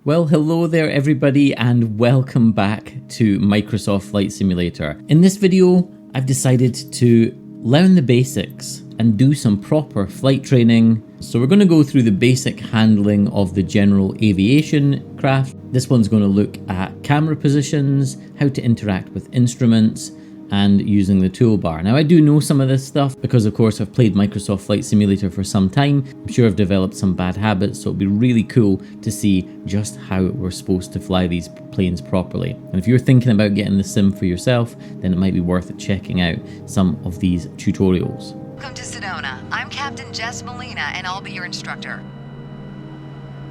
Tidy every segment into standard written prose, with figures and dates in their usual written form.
Well, hello there everybody and welcome back to Microsoft Flight Simulator. In this video, I've decided to learn the basics and do some proper flight training. So we're going to go through the basic handling of the General Aviation craft. This one's going to look at camera positions, how to interact with instruments, and using the toolbar. Now I do know some of this stuff because of course I've played Microsoft Flight Simulator for some time. I'm sure I've developed some bad habits, so it'll be really cool to see just how we're supposed to fly these planes properly. And if you're thinking about getting the sim for yourself, then it might be worth checking out some of these tutorials. Welcome to Sedona. I'm Captain Jess Molina and I'll be your instructor.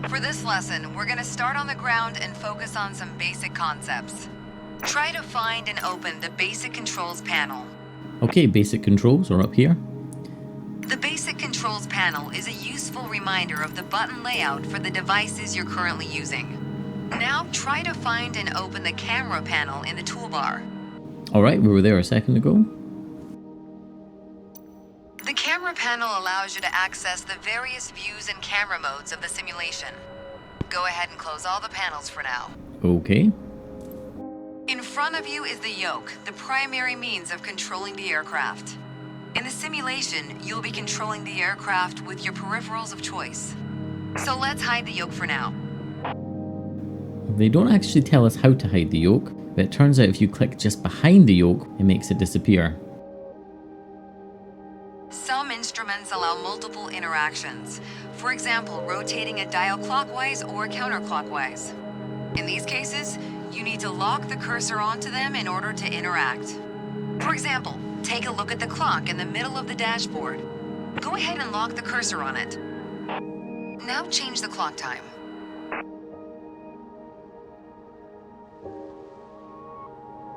For this lesson, we're going to start on the ground and focus on some basic concepts. Try to find and open the Basic Controls panel. Okay, basic controls are up here. The Basic Controls panel is a useful reminder of the button layout for the devices you're currently using. Now try to find and open the camera panel in the toolbar. Alright, we were there a second ago. The camera panel allows you to access the various views and camera modes of the simulation. Go ahead and close all the panels for now. Okay. In front of you is the yoke, the primary means of controlling the aircraft. In the simulation, you'll be controlling the aircraft with your peripherals of choice. So let's hide the yoke for now. They don't actually tell us how to hide the yoke, but it turns out if you click just behind the yoke, it makes it disappear. Some instruments allow multiple interactions. For example, rotating a dial clockwise or counterclockwise. In these cases, you need to lock the cursor onto them in order to interact. For example, take a look at the clock in the middle of the dashboard. Go ahead and lock the cursor on it. Now change the clock time.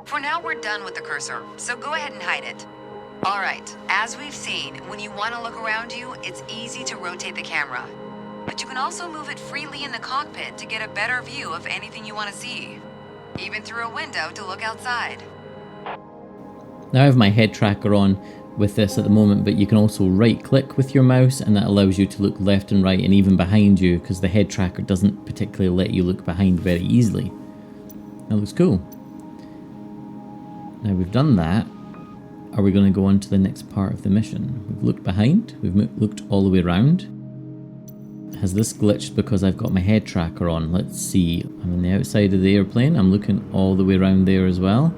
For now, we're done with the cursor, so go ahead and hide it. Alright, as we've seen, when you want to look around you, it's easy to rotate the camera. But you can also move it freely in the cockpit to get a better view of anything you want to see. Even through a window to look outside. Now I have my head tracker on with this at the moment, but you can also right click with your mouse and that allows you to look left and right and even behind you, because the head tracker doesn't particularly let you look behind very easily. That looks cool. Now we've done that. Are we going to go on to the next part of the mission? We've looked behind, we've looked all the way around. Has this glitched because I've got my head tracker on? Let's see. I'm on the outside of the airplane. I'm looking all the way around there as well.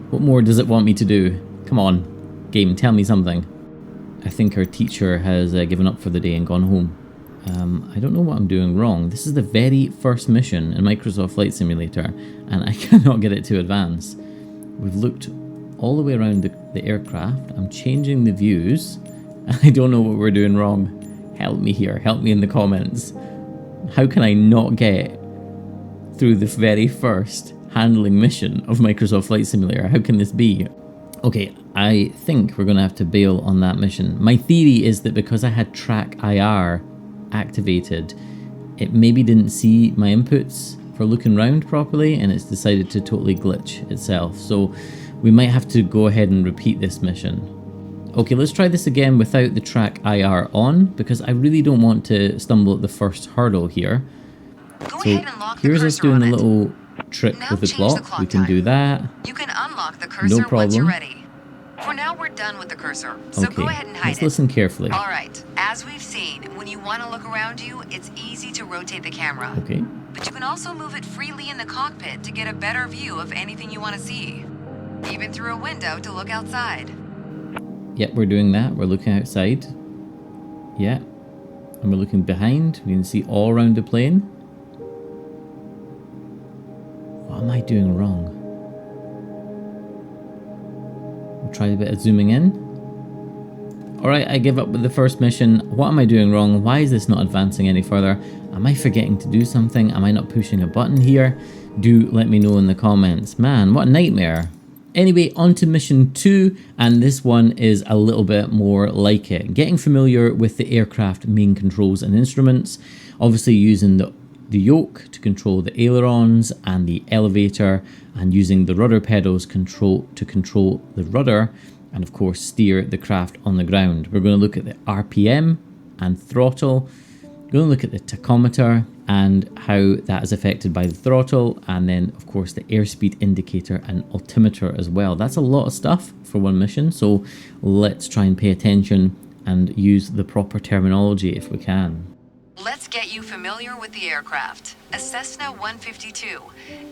What more does it want me to do? Come on, game, tell me something. I think our teacher has given up for the day and gone home. I don't know what I'm doing wrong. This is the very first mission in Microsoft Flight Simulator and I cannot get it to advance. We've looked all the way around the aircraft. I'm changing the views. I don't know what we're doing wrong. Help me here, help me in the comments. How can I not get through the very first handling mission of Microsoft Flight Simulator? How can this be? Okay, I think we're going to have to bail on that mission. My theory is that because I had track IR activated, it maybe didn't see my inputs for looking around properly and it's decided to totally glitch itself. So we might have to go ahead and repeat this mission. Okay, let's try this again without the track IR on, because I really don't want to stumble at the first hurdle here. Go ahead and lock the here's cursor us doing on a it. little trick Now with the change the clock. clock We can time. do that. You can unlock the cursor once you're ready. For now, we're done with the cursor, so Okay, go ahead and hide let's it. listen carefully. Alright, as we've seen, when you want to look around you, it's easy to rotate the camera. Okay. But you can also move it freely in the cockpit to get a better view of anything you want to see. Even through a window to look outside. Yep, we're doing that. We're looking outside. Yeah. And we're looking behind. We can see all around the plane. What am I doing wrong? We'll try a bit of zooming in. Alright, I give up with the first mission. What am I doing wrong? Why is this not advancing any further? Am I forgetting to do something? Am I not pushing a button here? Do let me know in the comments. Man, what a nightmare. Anyway, on to mission 2, and this one is a little bit more like it. Getting familiar with the aircraft main controls and instruments, obviously using the yoke to control the ailerons and the elevator, and using the rudder pedals to control the rudder, and of course steer the craft on the ground. We're going to look at the RPM and throttle, Going to look at the tachometer and how that is affected by the throttle, and then of course the airspeed indicator and altimeter as well. That's a lot of stuff for one mission, so let's try and pay attention and use the proper terminology if we can. Let's get you familiar with the aircraft, a Cessna 152,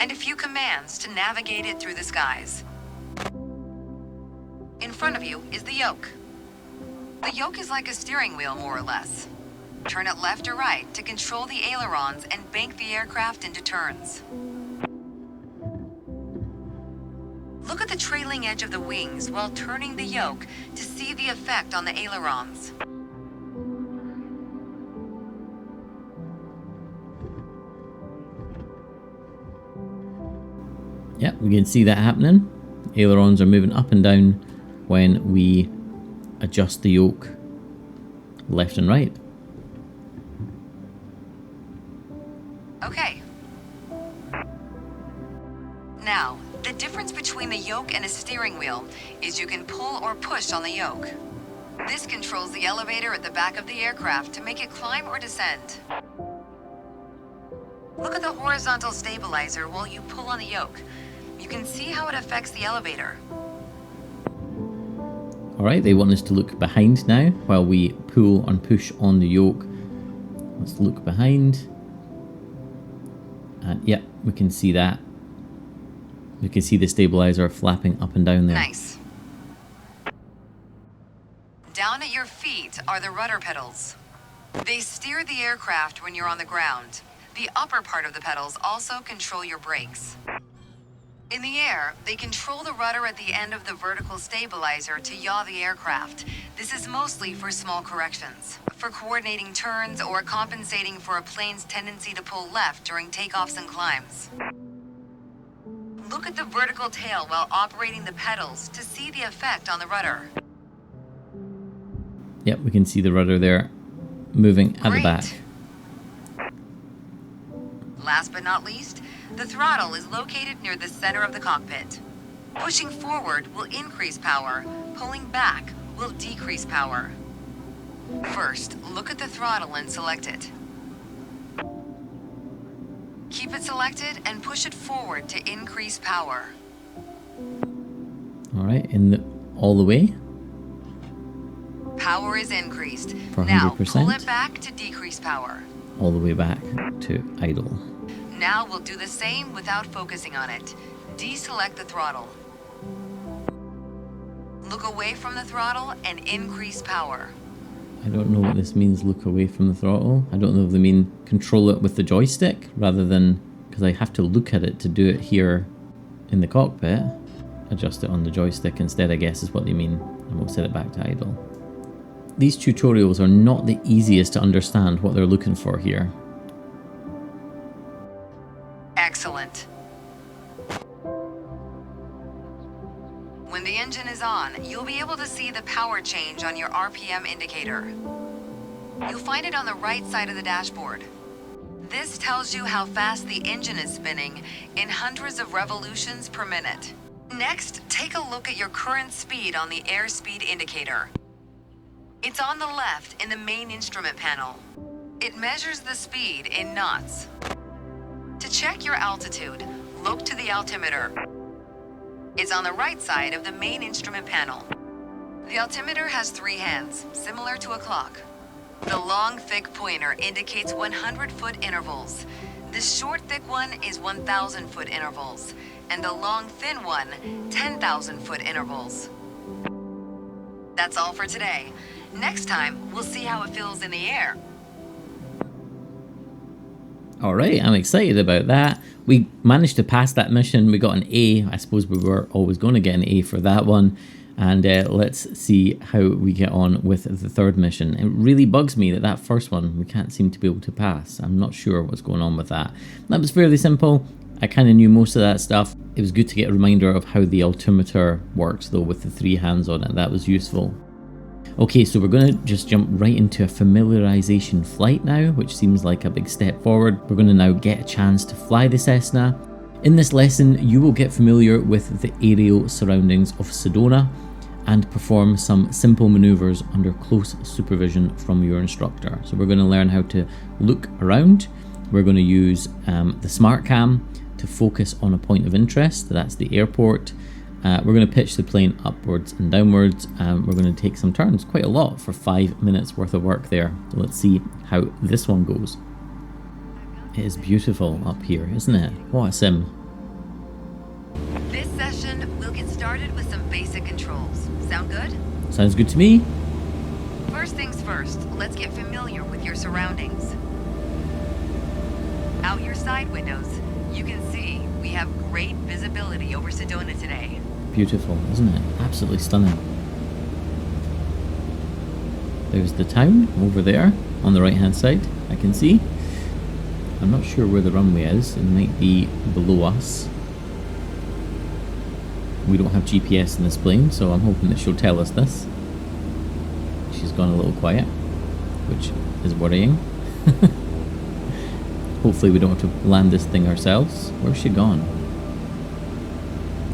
and a few commands to navigate it through the skies. In front of you is the yoke. The yoke is like a steering wheel, more or less. Turn it left or right to control the ailerons and bank the aircraft into turns. Look at the trailing edge of the wings while turning the yoke to see the effect on the ailerons. Yeah, we can see that happening. Ailerons are moving up and down when we adjust the yoke left and right. Okay. Now, the difference between the yoke and a steering wheel is you can pull or push on the yoke. This controls the elevator at the back of the aircraft to make it climb or descend. Look at the horizontal stabilizer while you pull on the yoke. You can see how it affects the elevator. Alright, they want us to look behind now while we pull and push on the yoke. Let's look behind. And yeah, we can see that. We can see the stabilizer flapping up and down there. Nice. Down at your feet are the rudder pedals. They steer the aircraft when you're on the ground. The upper part of the pedals also control your brakes. In the air, they control the rudder at the end of the vertical stabilizer to yaw the aircraft. This is mostly for small corrections, for coordinating turns or compensating for a plane's tendency to pull left during takeoffs and climbs. Look at the vertical tail while operating the pedals to see the effect on the rudder. Yep, we can see the rudder there moving at the back. Last but not least, the throttle is located near the center of the cockpit. Pushing forward will increase power, pulling back will decrease power. First, look at the throttle and select it. Keep it selected and push it forward to increase power. Alright, all the way. Power is increased. For 100%. Now pull it back to decrease power. All the way back to idle. Now we'll do the same without focusing on it. Deselect the throttle. Look away from the throttle and increase power. I don't know what this means, look away from the throttle. I don't know if they mean control it with the joystick rather than, because I have to look at it to do it here in the cockpit. Adjust it on the joystick instead, I guess is what they mean. And we'll set it back to idle. These tutorials are not the easiest to understand what they're looking for here. Excellent. When the engine is on, you'll be able to see the power change on your RPM indicator. You'll find it on the right side of the dashboard. This tells you how fast the engine is spinning in hundreds of revolutions per minute. Next, take a look at your current speed on the airspeed indicator. It's on the left in the main instrument panel. It measures the speed in knots. To check your altitude, look to the altimeter. It's on the right side of the main instrument panel. The altimeter has 3 hands, similar to a clock. The long, thick pointer indicates 100-foot intervals. The short, thick one is 1,000-foot intervals, and the long, thin one, 10,000-foot intervals. That's all for today. Next time, we'll see how it feels in the air. Alright, I'm excited about that. We managed to pass that mission. We got an A. I suppose we were always going to get an A for that one. And let's see how we get on with the third mission. It really bugs me that that first one we can't seem to be able to pass. I'm not sure what's going on with that. That was fairly simple. I kind of knew most of that stuff. It was good to get a reminder of how the altimeter works though with the 3 hands on it. That was useful. Okay, so we're going to just jump right into a familiarization flight now, which seems like a big step forward. We're going to now get a chance to fly the Cessna. In this lesson, you will get familiar with the aerial surroundings of Sedona, and perform some simple maneuvers under close supervision from your instructor. So we're going to learn how to look around. We're going to use the smart cam to focus on a point of interest. That's the airport. We're going to pitch the plane upwards and downwards, and we're going to take some turns, quite a lot, for 5 minutes worth of work there. So let's see how this one goes. It is beautiful up here, isn't it? What a sim. This session, we'll get started with some basic controls. Sound good? Sounds good to me. First things first, let's get familiar with your surroundings. Out your side windows, you can see we have great visibility over Sedona today. Beautiful, isn't it? Absolutely stunning. There's the town over there on the right hand side, I can see. I'm not sure where the runway is. It might be below us. We don't have GPS in this plane, so I'm hoping that she'll tell us this. She's gone a little quiet, which is worrying. Hopefully we don't have to land this thing ourselves. Where's she gone?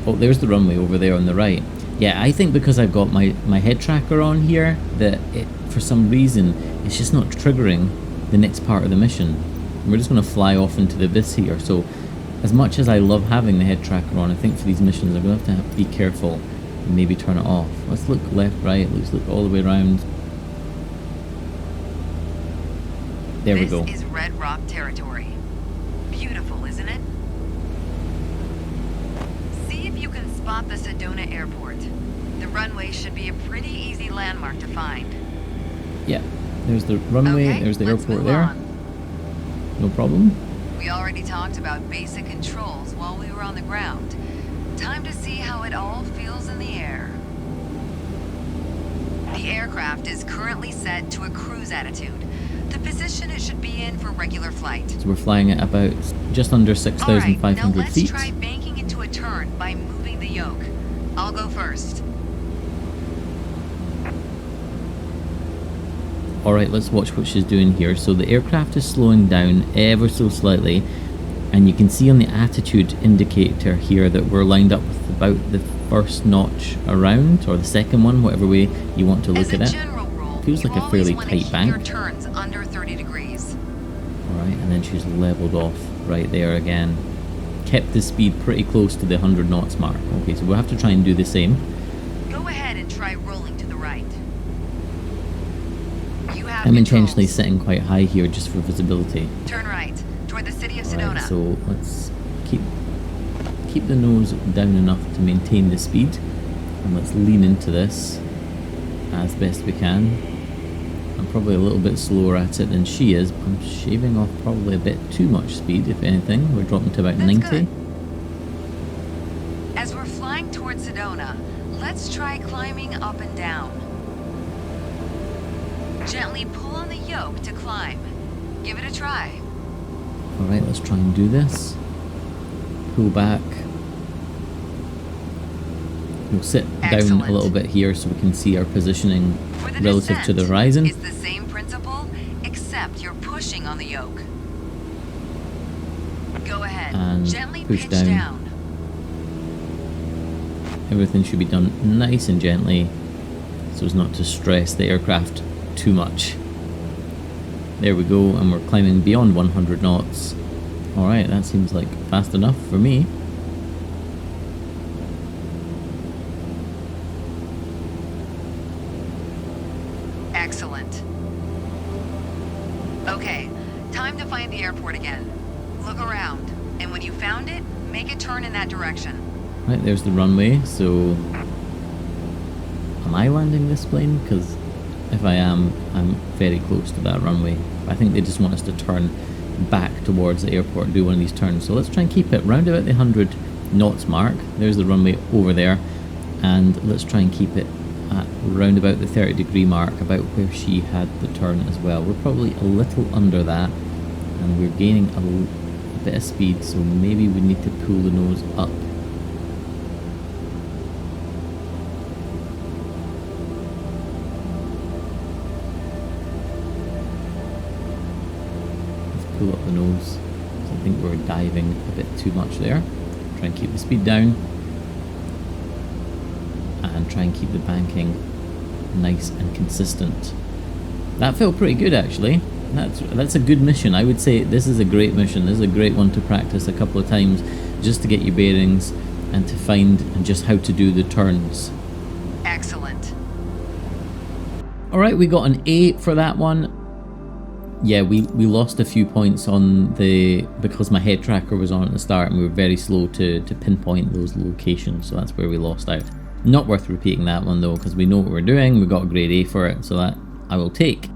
Oh, there's the runway over there on the right. Yeah, I think because I've got my head tracker on here, that it, for some reason, it's just not triggering the next part of the mission. We're just going to fly off into the abyss here. So as much as I love having the head tracker on, I think for these missions I'm going to have to be careful and maybe turn it off. Let's look left, right, let's look all the way around. There we go. This is Red Rock territory. Beautiful, isn't it? See if you can spot the Sedona airport. The runway should be a pretty easy landmark to find. Yeah, there's the runway, Okay, there's the let's airport move there. on. No problem. We already talked about basic controls while we were on the ground. Time to see how it all feels in the air. The aircraft is currently set to a cruise attitude. The position it should be in for regular flight. So we're flying at about just under 6,500 Alright, now let's feet. try banking into a turn by moving the yoke. I'll go first. Alright, let's watch what she's doing here. So the aircraft is slowing down ever so slightly, and you can see on the attitude indicator here that we're lined up with about the first notch around, or the second one, whatever way you want to look at it. General rule, Feels like a fairly tight bank. your turns under 30 degrees. Alright, and then she's leveled off right there again. Kept the speed pretty close to the 100 knots mark. Okay, so we'll have to try and do the same. Go ahead and try rolling to the right. You have I'm intentionally controls. sitting quite high here just for visibility. Turn right, toward the city of Sedona. Alright, so let's keep the nose down enough to maintain the speed, and let's lean into this as best we can. I'm probably a little bit slower at it than she is. I'm shaving off probably a bit too much speed, if anything. We're dropping to about That's 90. good. As we're flying towards Sedona, let's try climbing up and down. Gently pull on the yoke to climb. Give it a try. Alright, let's try and do this. Pull back. We'll sit down Excellent. a little bit here so we can see our positioning For the relative to the descent, horizon. it's the same principle, except you're pushing on the yoke. Go ahead, And gently push pitch down. down. Everything should be done nice and gently so as not to stress the aircraft too much. There we go, and we're climbing beyond 100 knots. Alright, that seems like fast enough for me. Excellent. Okay, time to find the airport again. Look around, and when you found it, make a turn in that direction. Right, there's the runway, so... Am I landing this plane? Because if I am, I'm very close to that runway. I think they just want us to turn back towards the airport and do one of these turns. So let's try and keep it round about the 100 knots mark. There's the runway over there. And let's try and keep it at round about the 30-degree mark, about where she had the turn as well. We're probably a little under that, and we're gaining a bit of speed, so maybe we need to pull the nose up. Let's pull up the nose. So I think we're diving a bit too much there. Try and keep the speed down. and try and keep the banking nice and consistent. That felt pretty good actually. That's a good mission. I would say this is a great mission. This is a great one to practice a couple of times just to get your bearings and to find just how to do the turns. Excellent. Alright, we got an A for that one. Yeah, we lost a few points on because my head tracker was on at the start and we were very slow to pinpoint those locations, so that's where we lost out. Not worth repeating that one though, because we know what we're doing. We got a grade A for it, so that I will take.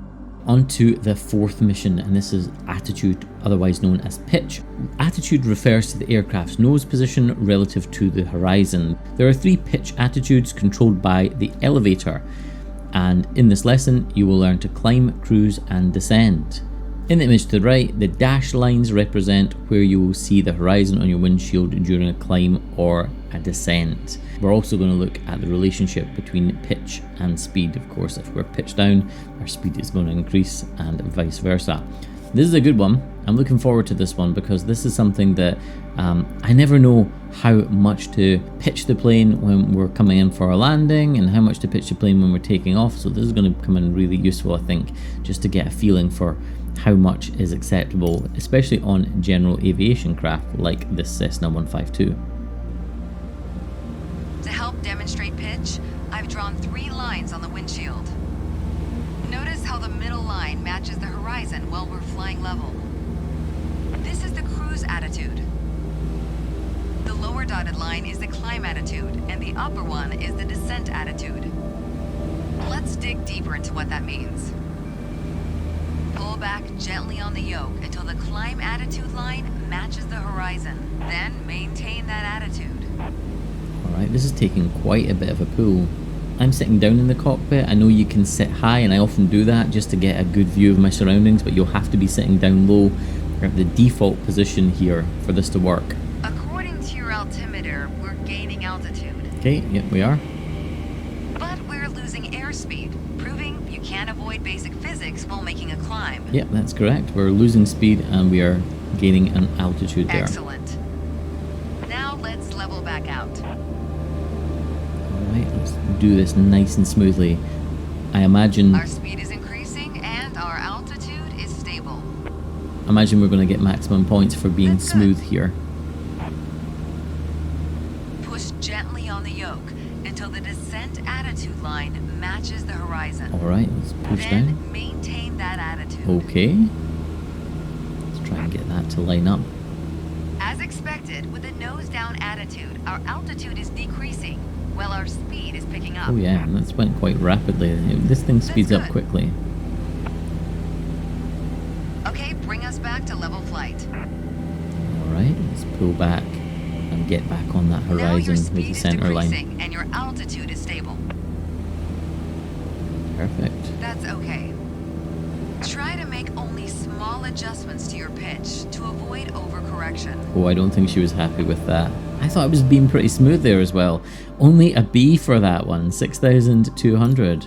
On to the fourth mission, and this is attitude, otherwise known as pitch. Attitude refers to the aircraft's nose position relative to the horizon. There are 3 pitch attitudes controlled by the elevator, and in this lesson you will learn to climb, cruise and descend. In the image to the right, the dashed lines represent where you will see the horizon on your windshield during a climb or a descent. We're also going to look at the relationship between pitch and speed. Of course, if we're pitched down, our speed is going to increase and vice versa. This is a good one. I'm looking forward to this one because this is something that I never know how much to pitch the plane when we're coming in for a landing and how much to pitch the plane when we're taking off. So this is going to come in really useful, I think, just to get a feeling for how much is acceptable, especially on general aviation craft like this Cessna 152. To help demonstrate pitch, I've drawn 3 lines on the windshield. Notice how the middle line matches the horizon while we're flying level. This is the cruise attitude. The lower dotted line is the climb attitude, and the upper one is the descent attitude. Let's dig deeper into what that means. Pull back gently on the yoke until the climb attitude line matches the horizon. Then maintain that attitude. Alright, this is taking quite a bit of a pull. I'm sitting down in the cockpit. I know you can sit high, and I often do that just to get a good view of my surroundings, but you'll have to be sitting down low at the default position here for this to work. According to your altimeter, we're gaining altitude. Okay, yep, we are. But we're losing airspeed, proving you can't avoid basic physics while making a climb. Yep, that's correct. We're losing speed and we are gaining an altitude there. Excellent. Now let's level back out. Alright, let's do this nice and smoothly. I imagine Our speed is increasing and our altitude is stable. we're going to get maximum points for being That's smooth good. here. Push gently on the yoke until the descent attitude line matches the horizon. Alright, let's push Then down. maintain that attitude. Okay. Let's try and get that to line up. As expected, with a nose down attitude, our altitude is decreasing while our speed is picking up. Oh yeah, and that's went quite rapidly. This thing speeds up good. quickly. Okay, bring us back to level flight. Alright, let's pull back and get back on that Now your horizon with speed the is center line. decreasing and your altitude is stable. Perfect. That's okay. Try to make only small adjustments to your pitch to avoid overcorrection. Oh, I don't think she was happy with that. I thought it was being pretty smooth there as well. Only a B for that one, 6,200.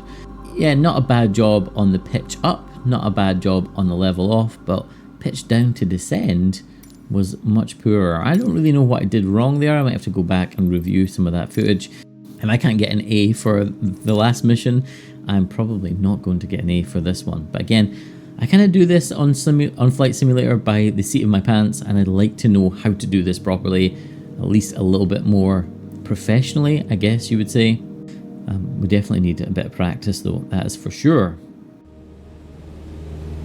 Yeah, not a bad job on the pitch up, not a bad job on the level off, but pitch down to descend was much poorer. I don't really know what I did wrong there. I might have to go back and review some of that footage. And I can't get an A for the last mission. I'm probably not going to get an A for this one. But again, I kind of do this on Flight Simulator by the seat of my pants, and I'd like to know how to do this properly, at least a little bit more professionally, I guess you would say. We definitely need a bit of practice though, that is for sure.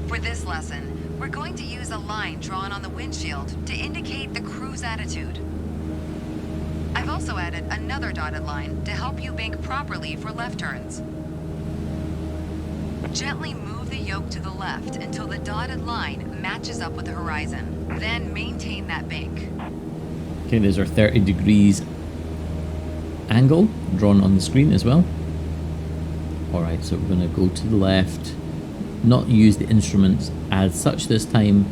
For this lesson, we're going to use a line drawn on the windshield to indicate the cruise attitude. I've also added another dotted line to help you bank properly for left turns. Gently move the yoke to the left until the dotted line matches up with the horizon. Then maintain that bank. Okay, there's our 30 degrees angle drawn on the screen as well. Alright, so we're going to go to the left, not use the instruments as such this time,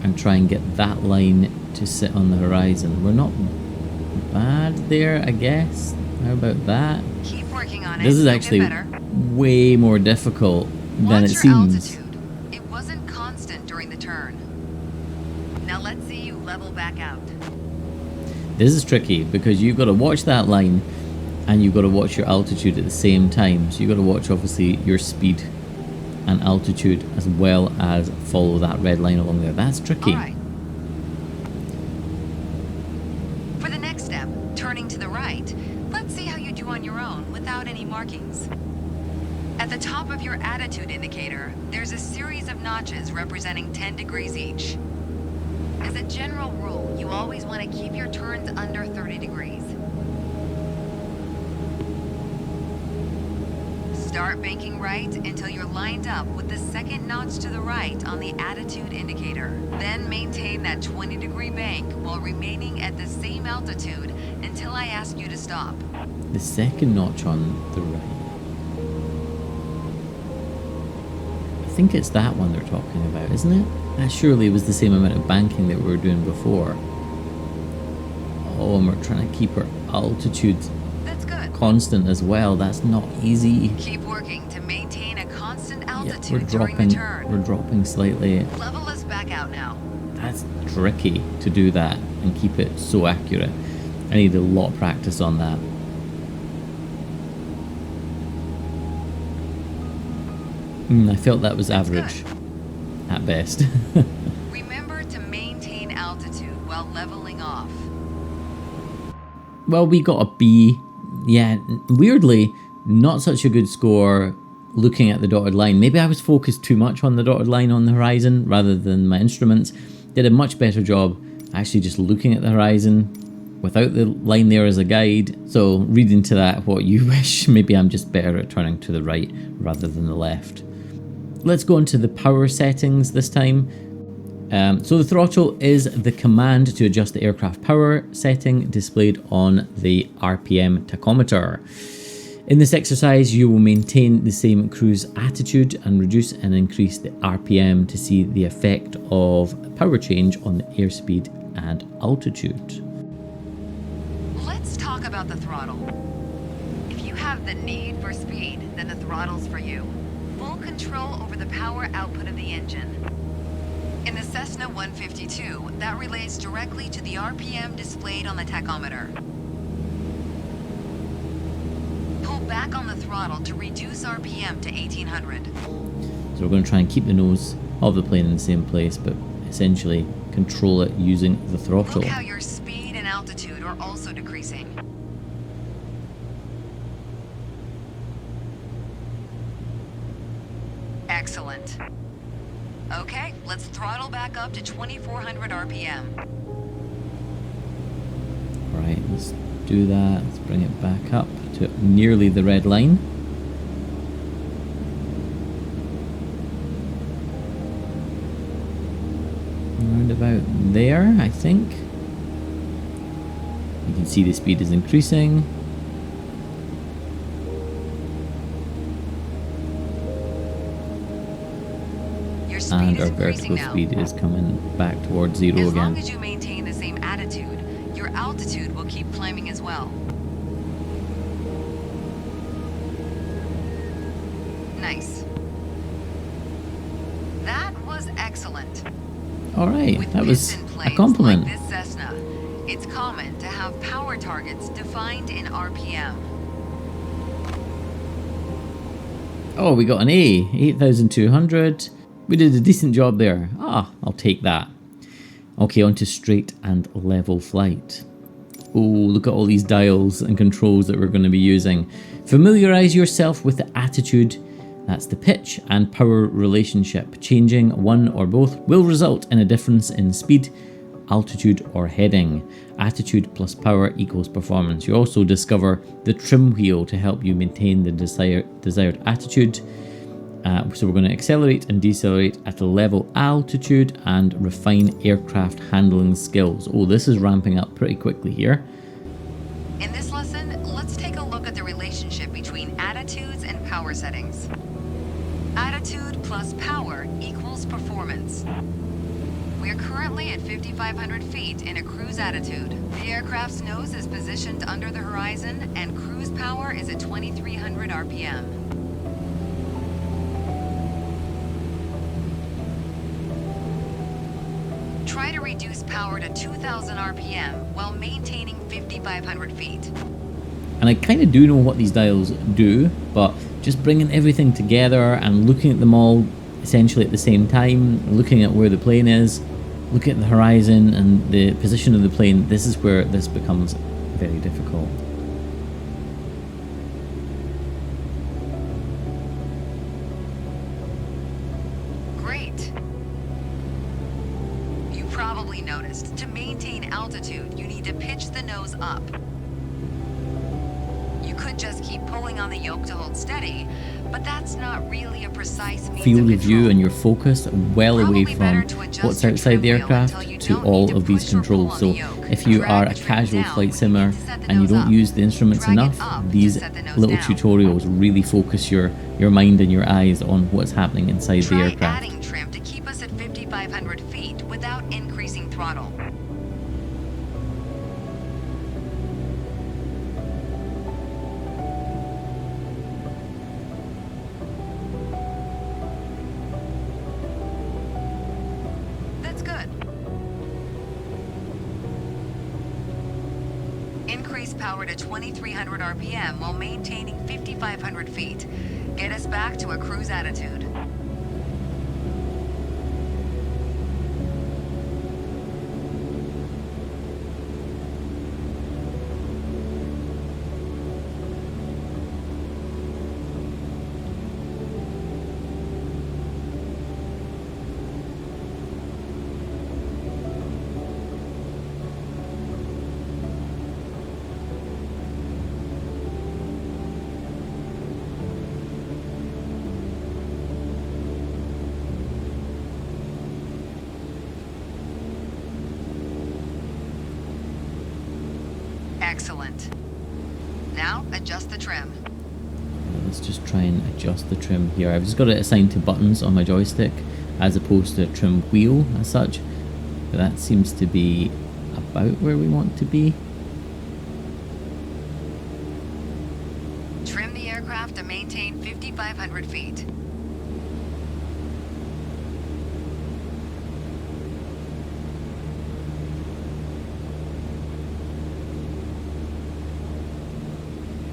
and try and get that line to sit on the horizon. We're not bad there, I guess. How about that? Keep working on it. This is You'll actually get better. way more difficult than it Watch your seems. altitude. It wasn't constant during the turn. Now let's see you level back out. This is tricky because you've got to watch that line and you've got to watch your altitude at the same time. So you've got to watch obviously your speed and altitude as well as follow that red line along there. That's tricky. All right. For the next step, turning to the right, let's see how you do on your own without any markings. At the top of your attitude indicator, there's a series of notches representing 10 degrees each. As a general rule, you always want to keep your turns under 30 degrees. Start banking right until you're lined up with the second notch to the right on the attitude indicator. Then maintain that 20-degree bank while remaining at the same altitude until I ask you to stop. The second notch on the right. I think it's that one they're talking about, isn't it? That surely was the same amount of banking that we were doing before. Oh, and we're trying to keep our altitude constant as well. That's not easy. Keep working to maintain a constant altitude during the turn. We're dropping slightly. Level us back out now. That's tricky to do that and keep it so accurate. I need a lot of practice on that. I felt that was average at best. Remember to maintain altitude while leveling off. Well, we got a B. Yeah, weirdly, not such a good score looking at the dotted line. Maybe I was focused too much on the dotted line on the horizon rather than my instruments. Did a much better job actually just looking at the horizon without the line there as a guide. So read into that what you wish. Maybe I'm just better at turning to the right rather than the left. Let's go into the power settings this time. So the throttle is the command to adjust the aircraft power setting displayed on the RPM tachometer. In this exercise, you will maintain the same cruise attitude and reduce and increase the RPM to see the effect of power change on the airspeed and altitude. Let's talk about the throttle. If you have the need for speed, then the throttle's for you. Full control over the power output of the engine. In the Cessna 152, that relates directly to the RPM displayed on the tachometer. Pull back on the throttle to reduce RPM to 1800. So we're going to try and keep the nose of the plane in the same place, but essentially control it using the throttle. Look how your speed and altitude are also decreasing. Excellent. Okay, let's throttle back up to 2400 RPM. Alright, let's do that. Let's bring it back up to nearly the red line. Around about there, I think. You can see the speed is increasing. And our vertical speed is coming back towards zero again. As long as you maintain the same attitude, your altitude will keep climbing as well. Nice. That was excellent. All right, With that was piston a planes compliment. Like this Cessna, it's common to have power targets defined in RPM. Oh, we got an A, 8,200. We did a decent job there. I'll take that. Okay, on to straight and level flight. Oh, look at all these dials and controls that we're going to be using. Familiarize yourself with the attitude, that's the pitch, and power relationship. Changing one or both will result in a difference in speed, altitude, or heading. Attitude plus power equals performance. You also discover the trim wheel to help you maintain the desired attitude. So we're going to accelerate and decelerate at a level altitude and refine aircraft handling skills. Oh, this is ramping up pretty quickly here. In this lesson, let's take a look at the relationship between attitudes and power settings. Attitude plus power equals performance. We are currently at 5,500 feet in a cruise attitude. The aircraft's nose is positioned under the horizon and cruise power is at 2,300 RPM. Try to reduce power to 2,000 RPM while maintaining 5,500 feet. And I kind of do know what these dials do, but just bringing everything together and looking at them all essentially at the same time, looking at where the plane is, looking at the horizon and the position of the plane, this is where this becomes very difficult. Great. You probably noticed, to maintain altitude, you need to pitch the nose up. You could just keep pulling on the yoke to hold steady, but that's not really a precise means Field of of view control. and your focus well away Probably better from to adjust what's your outside trim the wheel aircraft until you to don't all need to of these push or pull controls. on So the yoke. if you Drag are the a trim casual down flight when you simmer need to set the and you nose don't up. use the instruments Drag it enough, up to these set the nose little down. tutorials really focus your mind and your eyes on what's happening inside the Try aircraft. adding trim to keep us at 5,500 feet without increasing throttle. That's good. Increase power to 2,300 RPM while maintaining 5,500 feet. Get us back to a cruise attitude. Excellent. Now adjust the trim. Let's just try and adjust the trim here. I've just got it assigned to buttons on my joystick as opposed to a trim wheel as such. But that seems to be about where we want to be. Trim the aircraft to maintain 5,500 feet.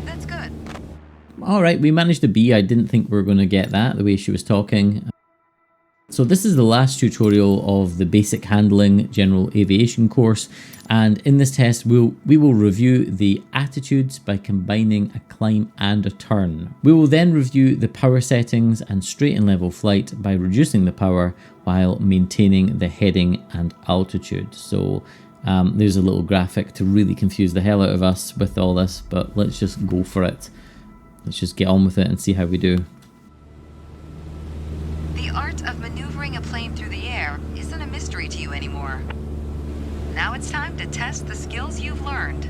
That's good. Alright, we managed a B. I didn't think we were going to get that the way she was talking. So this is the last tutorial of the basic handling general aviation course, and in this test we will review the attitudes by combining a climb and a turn. We will then review the power settings and straight and level flight by reducing the power while maintaining the heading and altitude. So there's a little graphic to really confuse the hell out of us with all this, but let's just go for it. Let's just get on with it and see how we do. The art of maneuvering a plane through the air isn't a mystery to you anymore. Now it's time to test the skills you've learned.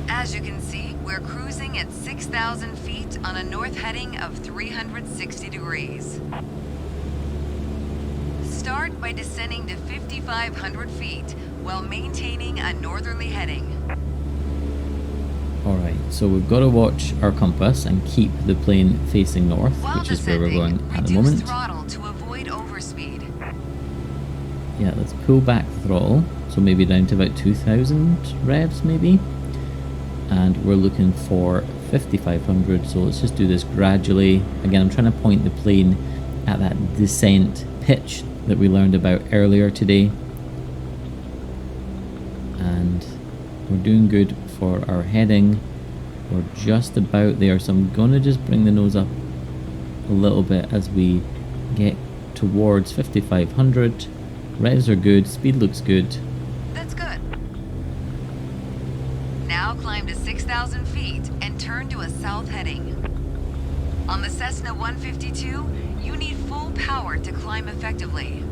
As you can see, we're cruising at 6,000 feet on a north heading of 360 degrees. Start by descending to 5,500 feet while maintaining a northerly heading. Alright, so we've got to watch our compass and keep the plane facing north, While which is where we're descending, going at the reduce moment. throttle to avoid overspeed. Yeah, let's pull back the throttle, so maybe down to about 2,000 revs maybe. And we're looking for 5,500, so let's just do this gradually. Again, I'm trying to point the plane at that descent pitch that we learned about earlier today. And we're doing good for our heading. We're just about there, so I'm going to just bring the nose up a little bit as we get towards 5,500. Revs are good, speed looks good. That's good. Now climb to 6,000 feet and turn to a south heading. On the Cessna 152, you need full power to climb effectively.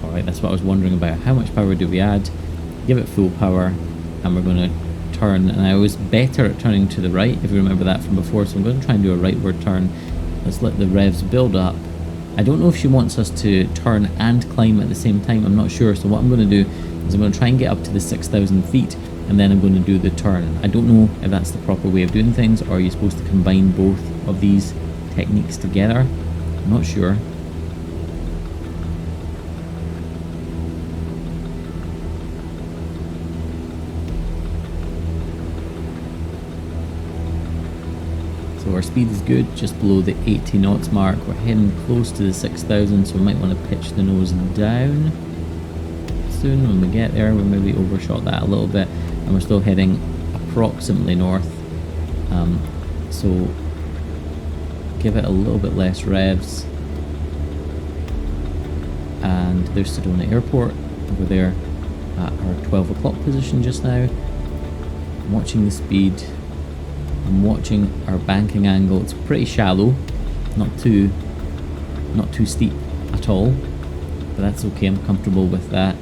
Alright, that's what I was wondering about. How much power do we add? Give it full power, and we're going to turn. And I was better at turning to the right, if you remember that from before, so I'm going to try and do a rightward turn. Let's let the revs build up. I don't know if she wants us to turn and climb at the same time, I'm not sure. So what I'm going to do is I'm going to try and get up to the 6,000 feet, and then I'm going to do the turn. I don't know if that's the proper way of doing things, or are you supposed to combine both of these techniques together? I'm not sure. our speed is good, just below the 80 knots mark. We're heading close to the 6,000, so we might want to pitch the nose down soon when we get there. We maybe overshot that a little bit, and we're still heading approximately north. So give it a little bit less revs. And there's Sedona Airport over there at our 12 o'clock position just now. I'm watching the speed. I'm watching our banking angle. It's pretty shallow, not too steep at all, but that's okay. I'm comfortable with that.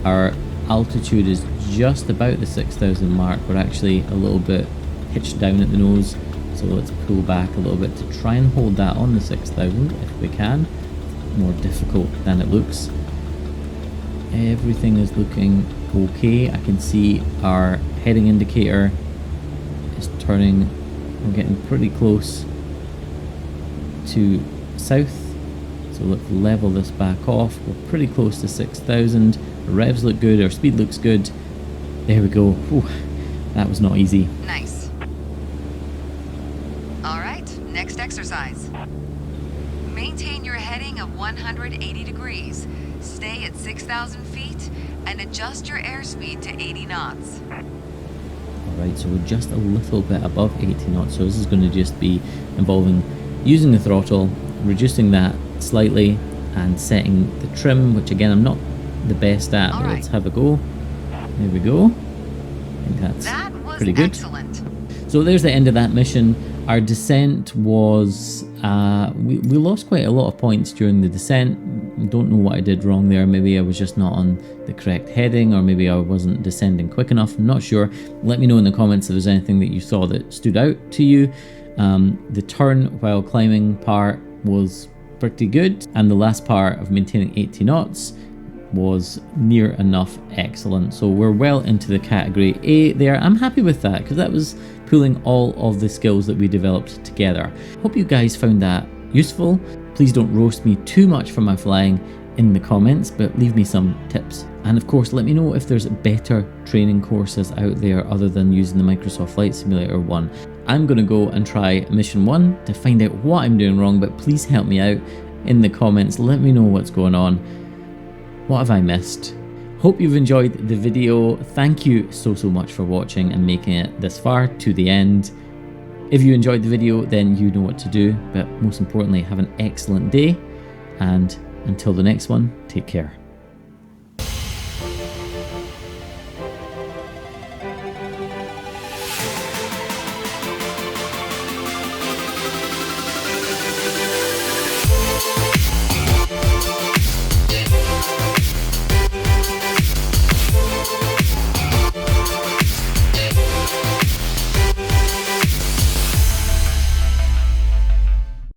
Our altitude is just about the 6,000 mark. We're actually a little bit pitched down at the nose, so let's pull back a little bit to try and hold that on the 6,000 if we can. More difficult than it looks. Everything is looking okay. I can see our heading indicator is turning. We're getting pretty close to south, so let's level this back off. We're pretty close to 6,000. The revs look good, our speed looks good. There we go. Whew, that was not easy. Nice. Alright, next exercise. Maintain your heading of 180 degrees, stay at 6,000 feet, and adjust your airspeed to 80 knots. Alright, so we're just a little bit above 80 knots, so this is going to just be involving using the throttle, reducing that slightly, and setting the trim, which again I'm not the best at, but let's have a go. There we go. I think that's pretty good. Excellent. So there's the end of that mission. Our descent was, we lost quite a lot of points during the descent. Don't know what I did wrong there. Maybe I was just not on the correct heading, or maybe I wasn't descending quick enough. I'm not sure. Let me know in the comments if there's anything that you saw that stood out to you. The turn while climbing part was pretty good, and the last part of maintaining 80 knots was near enough excellent. So we're well into the category A there. I'm happy with that because that was pulling all of the skills that we developed together. Hope you guys found that useful. Please don't roast me too much for my flying in the comments, but leave me some tips. And of course, let me know if there's better training courses out there other than using the Microsoft Flight Simulator 1. I'm going to go and try Mission 1 to find out what I'm doing wrong, but please help me out in the comments. Let me know what's going on. What have I missed? Hope you've enjoyed the video. Thank you so much for watching and making it this far to the end. If you enjoyed the video, then you know what to do, but most importantly, have an excellent day, and until the next one, take care.